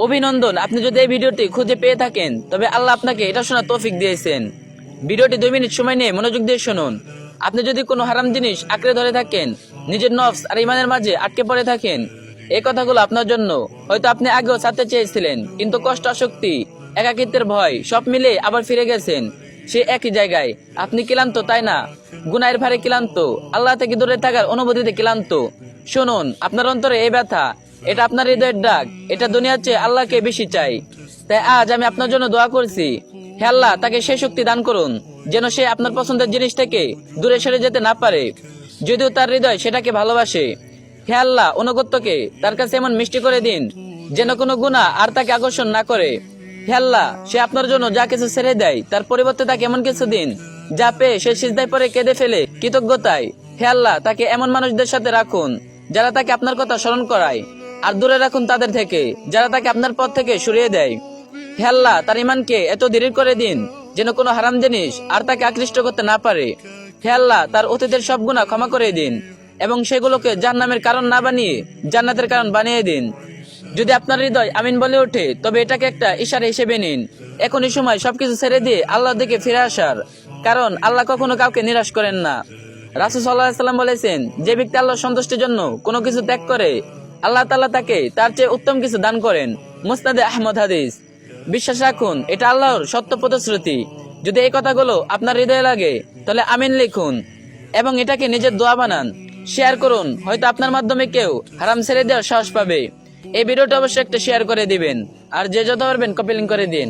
অভিনন্দন, আপনি যদি এই ভিডিওটি খুঁজে পেয়ে থাকেন তবে আল্লাহ আপনাকে এটা শোনার তৌফিক দিয়েছেন। ভিডিওটি 2 মিনিট সময় নিয়ে মনোযোগ দিয়ে শুনুন। আপনি যদি কোনো হারাম জিনিস আঁকড়ে ধরে থাকেন, নিজের নফস আর ইমানের মাঝে আটকে পড়ে থাকেন, এই কথাগুলো আপনার জন্য। হয়তো আপনি আগেও ছাড়তে চেয়েছিলেন, কিন্তু কষ্ট, আসক্তি, একাকিত্বের ভয় সব মিলে আবার ফিরে গেছেন সে একই জায়গায়। আপনি ক্লান্ত, তাই না? গুনাহের ভারে ক্লান্ত, আল্লাহ থেকে দূরে থাকার অনুভূতিতে ক্লান্ত। শুনুন, আপনার অন্তরে এই ব্যথা, এটা আপনার হৃদয়ের ডাক, এটা দুনিয়ার চেয়ে আল্লাহকে বেশি চাই। তাই আজ আমি আপনার জন্য দোয়া করছি, হে আল্লাহ তাকে সেই শক্তি দান করুন যেন সে আপনার পছন্দের জিনিস থেকে দূরে সরে যেতে না পারে, যদিও তার হৃদয় সেটাকে ভালোবাসে। হে আল্লাহ, অনুগত্যকে তার কাছে এমন মিষ্টি করে দিন যেন কোনো গুনাহ আর তাকে আকর্ষণ না করে। হে আল্লাহ, সে আপনার জন্য যা কিছু ছেড়ে দেয় তার পরিবর্তে তাকে এমন কিছু দিন যা পেয়ে সে সিজদায় পরে কেঁদে ফেলে কৃতজ্ঞতায়। হে আল্লাহ, তাকে এমন মানুষদের সাথে রাখুন যারা তাকে আপনার কথা স্মরণ করায়, আর দূরে রাখুন তাদের থেকে যারা তাকে আপনার পথ থেকে সরিয়ে দেয়। হে আল্লাহ, তার ইমানকে এত দৃঢ় করে দিন যেন কোনো হারাম জিনিস আর তাকে আকৃষ্ট করতে না পারে। হে আল্লাহ, তার অতীতের সব গুনাহ ক্ষমা করে দিন এবং সেগুলোকে জাহান্নামের কারণ না বানিয়ে জান্নাতের কারণ বানিয়ে দিন। যদি আপনার হৃদয় আমিন বলে ওঠে তবে এটাকে একটা ইশারা হিসেবে নিন। এখনই সময় সবকিছু ছেড়ে দিয়ে আল্লাহর দিকে ফিরে আসার, কারণ আল্লাহ কখনো কাউকে নিরাশ করেন না। রাসূল সাল্লাল্লাহু আলাইহি ওয়াসাল্লাম বলেছেন, যে ব্যক্তি আল্লাহর সন্তুষ্টির জন্য কোনো কিছু ত্যাগ করে, আল্লাহ তাআলা তাকে তার চেয়ে উত্তম কিছু দান করেন। মুসনাদে আহমদ হাদিস। বিশ্বাস রাখুন, এটা আল্লাহর সত্য প্রতিশ্রুতি। যদি এই কথাগুলো আপনার হৃদয়ে লাগে তাহলে আমিন লিখুন এবং এটাকে নিজের দোয়া বানান। শেয়ার করুন, হয়তো আপনার মাধ্যমে কেউ হারাম ছেড়ে দেওয়ার সাহস পাবে। এই ভিডিওটা অবশ্যই একটা শেয়ার করে দিবেন, আর যে যত পারবেন কপি লিংক করে দিন।